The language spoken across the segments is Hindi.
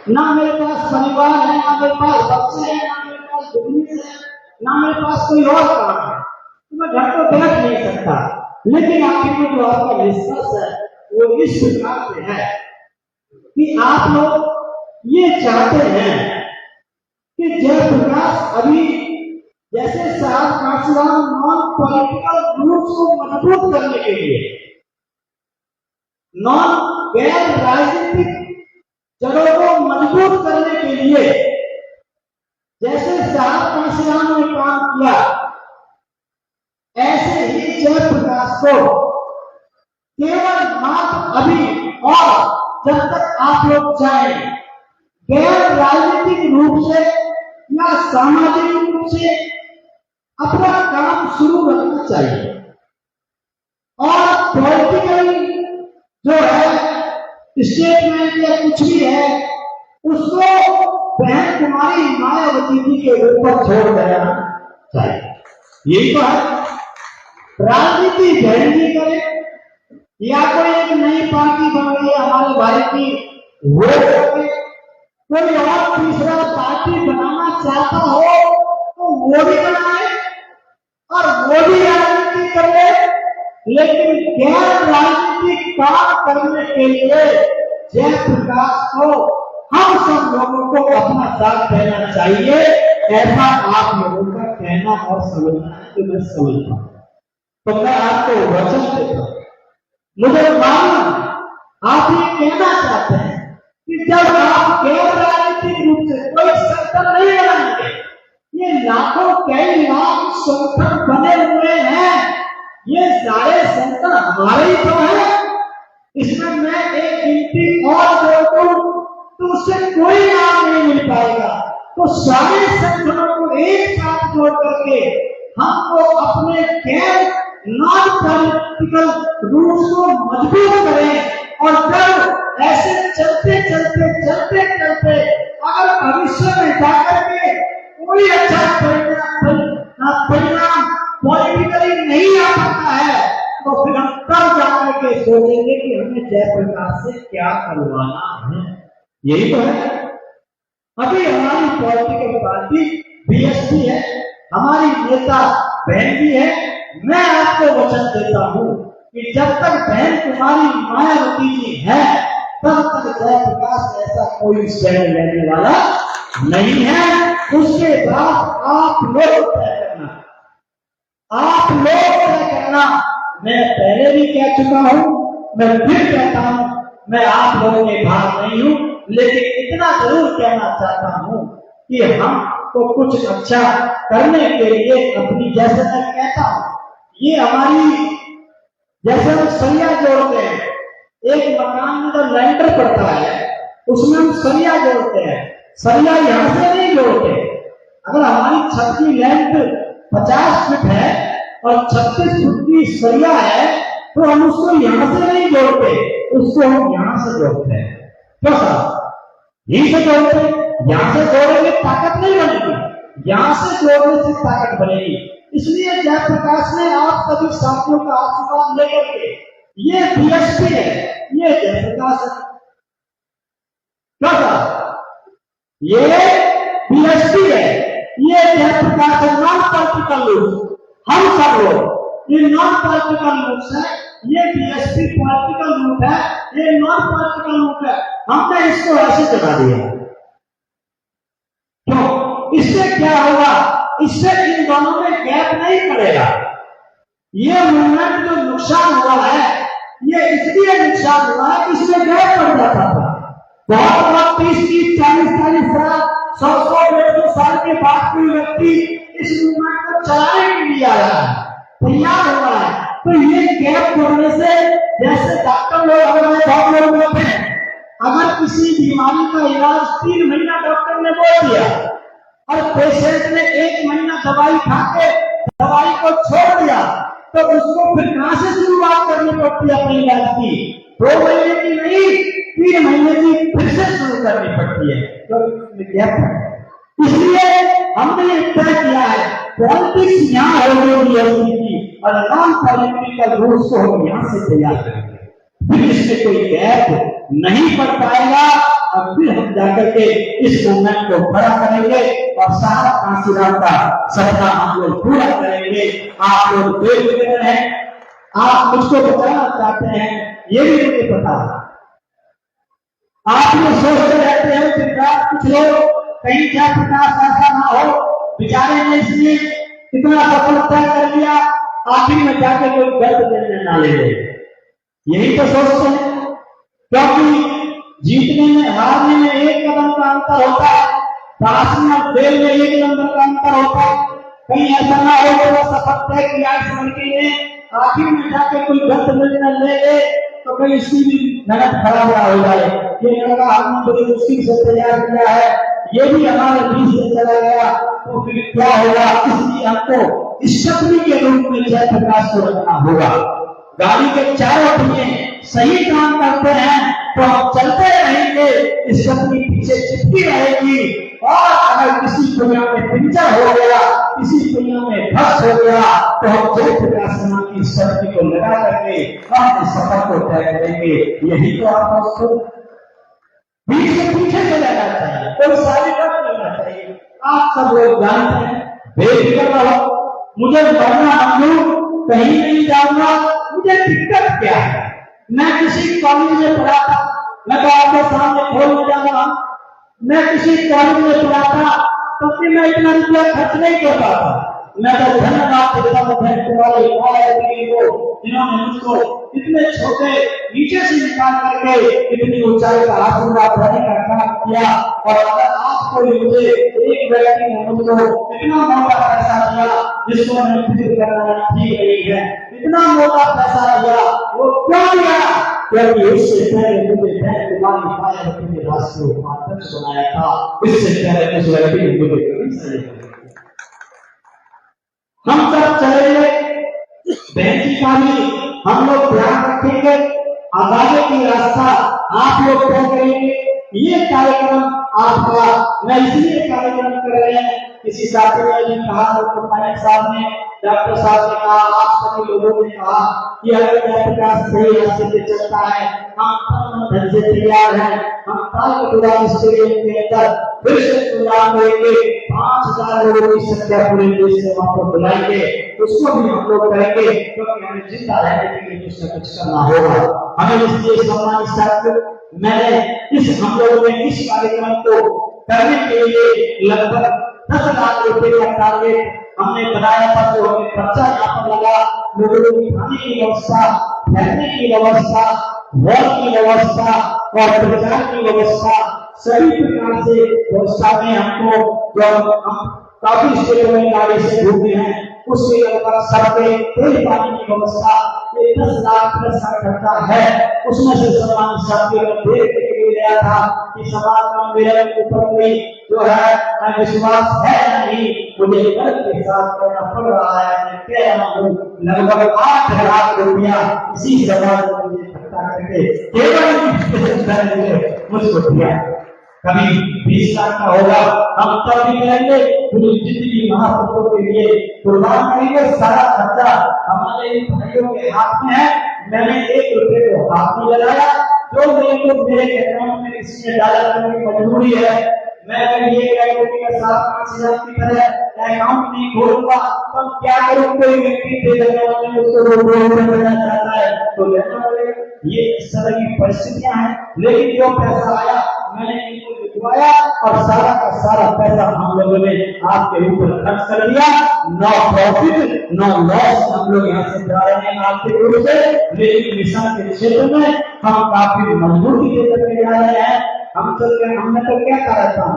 ना मेरे पास परिवार है, ना मेरे पास बच्चे हैं, ना मेरे पास बिजनेस है, ना मेरे पास कोई और काम है, तो मैं घर को बैठ नहीं सकता। लेकिन आखिर में जो आपका विश्वास है वो इस प्रकार से है कि आप लोग ये चाहते हैं कि जयप्रकाश अभी जैसे साहब काशीराम नॉन पॉलिटिकल ग्रुप्स को मजबूत करने के लिए, नॉन गैर राजनीतिक जड़ों को मजबूत करने के लिए जैसे साहब काशीराम ने काम किया, ऐसे ही जयप्रकाश को केवल मात्र अभी और जब तक आप लोग चाहें गैर राजनीतिक रूप से या सामाजिक रूप से अपना काम शुरू करना चाहिए। और पॉलिटिकली जो है स्टेटमेंट या कुछ भी है उसको बहन कुमारी मायावती जी के ऊपर छोड़ देना चाहिए। यही तो है। राजनीति बहन जी करे या कोई एक नई पार्टी बन गई हमारे भाई की, वो करके कोई और तीसरा पार्टी बनाना चाहता हो तो वो भी बनाए और वो भी राजनीति करे, लेकिन गैर राजनीतिक काम करने के लिए जयप्रकाश को हम सब लोगों को अपना साथ देना चाहिए। ऐसा आप लोगों का कहना और समझना है कि मैं समझता हूं, तो मैं आपको वचन देता हूं। मुझे मालूम आप ये कहना चाहते हैं कि जब आप गैर राजनीतिक रूप से कोई संगठन नहीं बनाएंगे, ये लाखों कई लाख संगठन बने हुए हैं, ये सारे संगठन हमारे ही तो है। इसमें मैं एक गिनती और जोड़ दूं तो उससे कोई लाभ नहीं मिल पाएगा। तो सारे संगठनों को एक साथ जोड़ करके हमको अपने गैर नॉन पॉलिटिकल रूल्स को मजबूत करें। और जब ऐसे चलते चलते चलते चलते अगर भविष्य में जाकर के कोई अच्छा परिणाम पॉलिटिकली नहीं आ सकता है तो फिर हम तब जाकर के सोचेंगे कि हमें जयप्रकाश से क्या करवाना है। यही तो है। अभी हमारी पॉलिटिकल पार्टी बीएसपी है, हमारी नेता बहन जी है। मैं आपको वचन देता हूं कि जब तक बहन कुमारी मायावती जी है तब तक जयप्रकाश ऐसा कोई स्टैंड लेने वाला नहीं है। उसके बाद आप लोग तय करना, आप लोग तय करना। मैं पहले भी कह चुका हूं, मैं फिर कहता हूं, मैं आप लोगों के भाग नहीं हूं, लेकिन इतना जरूर कहना चाहता हूं कि हमको कुछ अच्छा करने के लिए अपनी, जैसे मैं कहता हूं, ये हमारी जैसे हम सरिया जोड़ते हैं, एक मकान में जब लैंटर पड़ता है उसमें हम सरिया जोड़ते हैं, सरिया यहां से नहीं जोड़ते। अगर हमारी छत की लेंथ 50 फीट है और 36 फीट की सरिया है तो हम उसको यहां से नहीं जोड़ते, उसको हम यहां से जोड़ते हैं। क्यों साहब? यहीं से जोड़ते हैं। यहां से जोड़ेंगे ताकत नहीं बनेगी, यहां से जोड़ने से ताकत बनेगी। इसलिए जयप्रकाश ने आप सभी साथियों का आशीर्वाद लेकर के, ये बीएसपी है, ये जयप्रकाश है। क्या साहब? ये बीएसपी है, ये जयप्रकाश है। नॉन पॉलिटिकल लूज हम सब लोग, ये नॉन पॉलिटिकल लूज है, ये बीएसपी पॉलिटिकल लूट है, ये नॉन पॉलिटिकल लूट है। हमने इसको ऐसे चला दिया। क्यों? इससे क्या होगा? इससे इन दोनों में गैप नहीं पड़ेगा। ये मूवमेंट जो नुकसान हुआ है, ये इसलिए नुकसान हुआ है, इसमें गैप पड़ जाता था। बहुत बहुत 30-40 साल 100 साल के बाद कोई व्यक्ति इस मूवमेंट को चलाने के लिए आया है, तैयार हुआ है। तो ये गैप पड़ने से, जैसे डॉक्टर लोग होते हैं, अगर किसी बीमारी का इलाज 3 महीना डॉक्टर ने बोल दिया और पेशेंट ने 1 महीना दवाई खा के दवाई को छोड़ दिया तो उसको फिर कहां से शुरुआत करनी पड़ती है अपने इलाज की? 2 महीने की नहीं, 3 महीने की फिर से शुरू करनी पड़ती है। तो इसलिए हमने तय किया है पॉलिटिक्स यहाँ हो गई और नॉन पॉलिटिकल रूल्स को हम यहाँ से तैयार करेंगे, फिर इसमें कोई गैप नहीं पड़ पाएगा और फिर हम जाकर के करके इस मूवमेंट को खड़ा करेंगे और सारा कांसीराम का सपना हम लोग पूरा करेंगे। आप लोग बेफिक्र हैं, आप मुझको बचाना चाहते हैं, ये भी मुझे पता है। आप ये सोचते रहते हैं कि कुछ लोग कहीं क्या प्रकाश ऐसा ना हो, बेचारे ने इसलिए इतना सफल तय कर लिया, आखिर में जाके कोई गर्द देने ना ले ले, यही तो सोचते हैं। क्योंकि जीतने में हारने में एक कदम का अंतर होता है, पास में और फेल में एक नंबर का अंतर होता है। कहीं ऐसा ना हो कि वो सफल तय किया इस लड़के ने, आखिर में जाके कोई गर्द मिलने ले ले तो कहीं इसकी भी मेहनत खराब ना हो जाए। ये लड़का हमने बड़ी मुश्किल से तैयार किया है, ये भी हमारे बीच से चला गया तो फिर क्या होगा? इसलिए हमको स्टेपनी के रूप में जयप्रकाश को रखना होगा। गाड़ी के चारों पहिए सही काम करते हैं तो हम चलते रहेंगे, स्टेपनी पीछे चिपकी रहेगी। और अगर किसी पहिया में पंचर हो गया, किसी पहिया में धस हो गया, तो हम जयप्रकाश की स्टेपनी को लगा करके हम सफर को तय करेंगे। यही तो आप दोस्तों बीच से पीछे चला जाता है, कोई सारी बात नहीं होना चाहिए। आप सब लोग जानते हैं, बेफिक्र रहो, मुझे मरना मंजूर, कहीं नहीं जाऊंगा, मुझे दिक्कत क्या है? मैं किसी कॉलेज में पढ़ा था, मैं तो आपके सामने खोलने जा रहा हूं, मैं किसी कॉलेज में पढ़ा था तब भी मैं इतना रुपया खर्च नहीं कर पाता। मैं तो धन्यवाद देता हूं बैंक वाले को, जिन्होंने मुझको इतने छोटे नीचे से निकाल करके इतनी ऊंचाई का आशीर्वाद देने का काम किया। और अगर आपको मुझे एक व्यक्ति ने मुझको इतना मोटा पैसा दिया जिसको मैं फिक्र करना ठीक नहीं है, इतना मोटा पैसा दिया, वो क्यों दिया? क्योंकि उससे पहले मुझे बैंक वाली फायर के रास्ते को अध्यक्ष बनाया था, इससे पहले उस व्यक्ति ने मुझे कभी सही नहीं। हम सब चलेंगे, बैंक का भी हम लोग ध्यान रखेंगे, आगे की रास्ता आप लोग तय करेंगे। ये कार्यक्रम आपका मैं इसलिए कार्यक्रम कर रहे हैं, किसी साथी ने भी कहा, डॉक्टर पायलट साहब ने, डॉक्टर साहब ने कहा, आप सभी लोगों ने कहा कि अगर जयप्रकाश सही रास्ते पे चलता है, हम धन से तैयार हैं, हम तालकटोरा स्टेडियम के अंदर फिर से प्रोग्राम करेंगे, 5000 लोगों की संख्या पूरे देश से वहां पर बुलाएंगे, उसको भी हम लोग करेंगे, क्योंकि हमें जिंदा रहने के लिए कुछ न कुछ करना होगा। हमें इसलिए सम्मानित साथियों, मैंने इस हम लोगों ने इस कार्यक्रम को करने के लिए लगभग 10 लाख रुपए का टारगेट हमने बनाया था। तो हमें खर्चा यहाँ पर लगा, लोगों की खाने की व्यवस्था, रहने की व्यवस्था, वॉल की व्यवस्था और प्रचार की व्यवस्था, सभी प्रकार से व्यवस्था में हमको हम काफी स्टेटों में गाड़ी से घूमे हैं, उसके लगभग सड़कें, तेल पानी की व्यवस्था, ये 10 लाख प्लस का खर्चा है। उसमें से सम्मानित साथियों ने देख के गया था कि समाज में मेरे ऊपर कोई जो है विश्वास है नहीं, मुझे गर्व के साथ करना पड़ रहा है। मैं कह रहा हूँ लगभग 8 लाख रुपया इसी समाज में मुझे खर्चा करके केवल मुझको दिया। कभी 20 लाख का होगा, हम तब भी करेंगे, पूरी जिंदगी महापुरुषों के लिए कुर्बान करेंगे। सारा खर्चा हमारे भाइयों के हाथ में है। मैंने 1 रुपये को हाथ में लगाया, जो मेरे अकाउंट में किसी ने डाला करने की मजबूरी है, मैं ये कैटेगरी का 7-5 की तरह अकाउंट नहीं खोलूंगा, तो क्या करूं? कोई व्यक्ति दे देने वाले उसको देना चाहता है तो लेना पड़ेगा। ये इस तरह की परिस्थितियां हैं, लेकिन जो पैसा आया मैंने इनको लिखवाया और सारा का सारा पैसा हम लोगों ने आपके ऊपर खर्च कर दिया। नो प्रॉफिट नो लॉस, हम लोग यहाँ से जा रहे हैं आपके रूप से, लेकिन मिशन के क्षेत्र में हम काफी मजबूती के करके जा रहे हैं। हमने तो क्या करा था,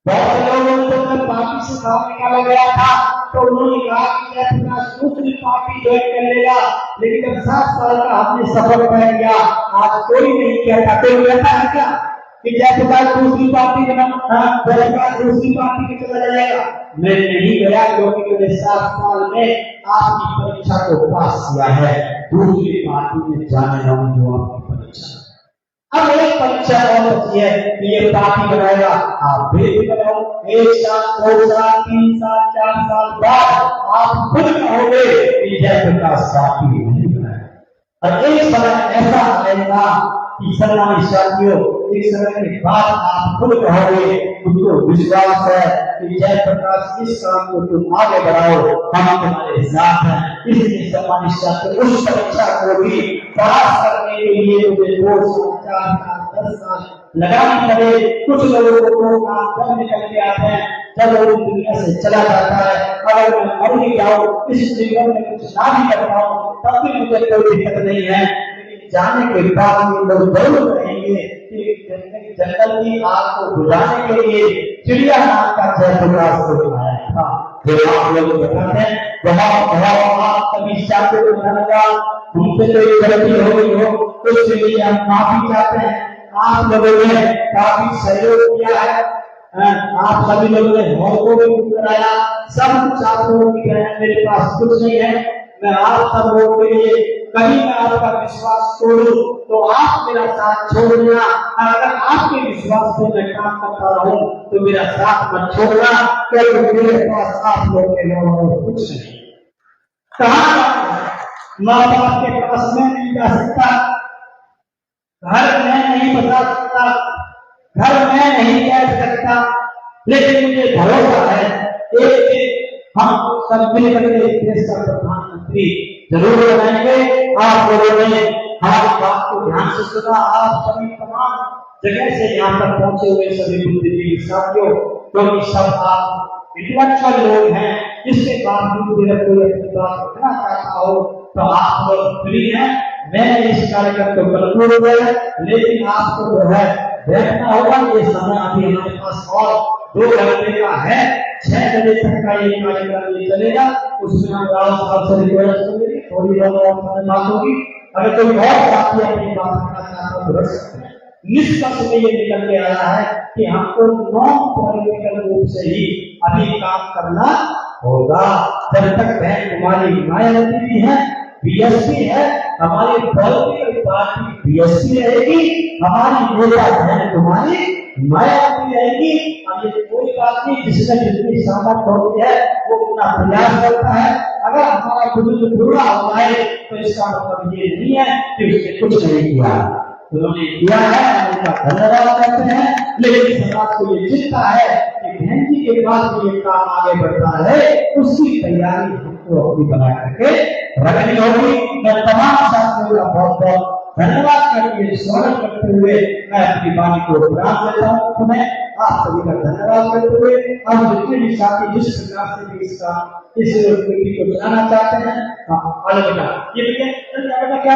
बहुत लोगों को पार्टी से बाहर निकाला गया था, तो उन्होंने कहा कि जयप्रकाश दूसरी पार्टी ज्वाइन कर लेगा, लेकिन जब 7 साल का हमने सफर तय किया, आज कोई नहीं कहता, कोई कहता है क्या कि जयप्रकाश दूसरी पार्टी जयप्रकाश दूसरी पार्टी में चला जाएगा? मैं नहीं गया, क्योंकि मैंने 7 साल में आपकी परीक्षा को पास किया है। दूसरी पार्टी में जाने वाली जो आपकी परीक्षा, अब एक परीक्षा और होती है कि ये पार्टी बनाएगा, आप बेफिक्र रहो, 1 साल 2 साल 3 साल 4 साल बाद आप खुद कहोगे कि जयप्रकाश पार्टी नहीं बनाएगा। और एक समय ऐसा आएगा कि सम्मानित साथियों, इस समय के बाद आप खुद कहोगे, मुझको विश्वास है कि जयप्रकाश इस काम को तुम आगे बढ़ाओ, हम तुम्हारे साथ हैं। इसलिए सम्मानित छात्र, उस परीक्षा को भी पास करने के लिए मुझे 2 साल 4 साल 10 साल लगानी पड़े। कुछ लोगों को काम जब निकल के आते हैं, जब वो दुनिया से चला जाता है, अगर मैं मर भी जाऊं, इस जीवन में कुछ ना भी कर पाऊं, तब भी मुझे कोई दिक्कत नहीं है। लेकिन जाने के बाद ये लोग जरूर कहेंगे कि जंगल की आग को बुझाने के लिए चिड़िया नाम का जयप्रकाश को बनाया था। फिर आप लोग बताते हैं, बहुत बहुत आप सभी छात्रों को धन्यवाद। हमसे तो एक गलती हो गई हो, उसके लिए हम माफी चाहते हैं। आप लोगों ने काफी सहयोग किया है, आप सभी लोगों ने हॉल को भी बुक कराया। सब छात्रों की तरह मेरे पास कुछ नहीं है, मैं आप सब लोगों के लिए कभी मैं आपका विश्वास तोड़ूं तो आप मेरा साथ छोड़ देना, और अगर आपके विश्वास पे मैं काम करता रहूं तो मेरा साथ मत छोड़ना, क्योंकि मेरे पास आप लोग के अलावा कुछ नहीं। कहाँ माँ बाप के पास मैं नहीं जा सकता, घर में नहीं बता सकता, घर में नहीं कह सकता, लेकिन मुझे भरोसा है एक दिन हम सब मिलकर देश का प्रधानमंत्री जरूर बनाएंगे। आप लोगों ने हमारी बात को ध्यान से सुना, आप सभी तमाम जगह से यहाँ तक पहुंचे हुए सभी बुद्धिजीवी साथियों, क्योंकि सब आप इंटेलेक्चुअल लोग हैं, इसके बावजूद अगर कोई अपनी बात रखना चाहता हो तो आप लोग फ्री हैं। मैं इस कार्यक्रम को कंक्लूड हो गया, लेकिन आपको जो है बैठना होगा। ये समय अभी हमारे पास और 2 घंटे का है, 6 बजे तक का ये कार्यक्रम ये चलेगा। उसमें हम राव साहब से रिक्वेस्ट करेंगे, थोड़ी बहुत बात होगी। अगर कोई और साथी अपनी बात करना चाहता है तो रख सकते हैं। निष्कर्ष में ये निकल के आया है कि हमको नॉन पॉलिटिकल रूप से ही अभी काम करना होगा। जब तक बहन कुमारी मायावती भी है, बीएसपी है, हमारी पॉलिटिकल पार्टी बीएसपी रहेगी, हमारी नेता बहन कुमारी मायावती रहेगी। अब ये कोई बात नहीं, जिसमें जितनी सामर्थ होती है वो अपना प्रयास करता है। अगर हमारा बुजुर्ग बुरा हो जाए तो इसका मतलब ये नहीं है कि उसने कुछ नहीं किया, उन्होंने किया है, उनका धन्यवाद करते हैं। लेकिन समाज को ये चिंता है कि बहन जी के बाद ये काम आगे बढ़ता है, उसकी तैयारी हमको अपनी बना करके रखनी होगी। मैं तमाम छात्रों का बहुत बहुत धन्यवाद करके स्वागत करते हुए मैं अपनी वाणी को विराम देता हूँ। तुम्हें आप सभी का धन्यवाद करते हुए हम जितने भी साथी जिस प्रकार से भी इस मीटिंग को चलाना चाहते हैं, ये क्या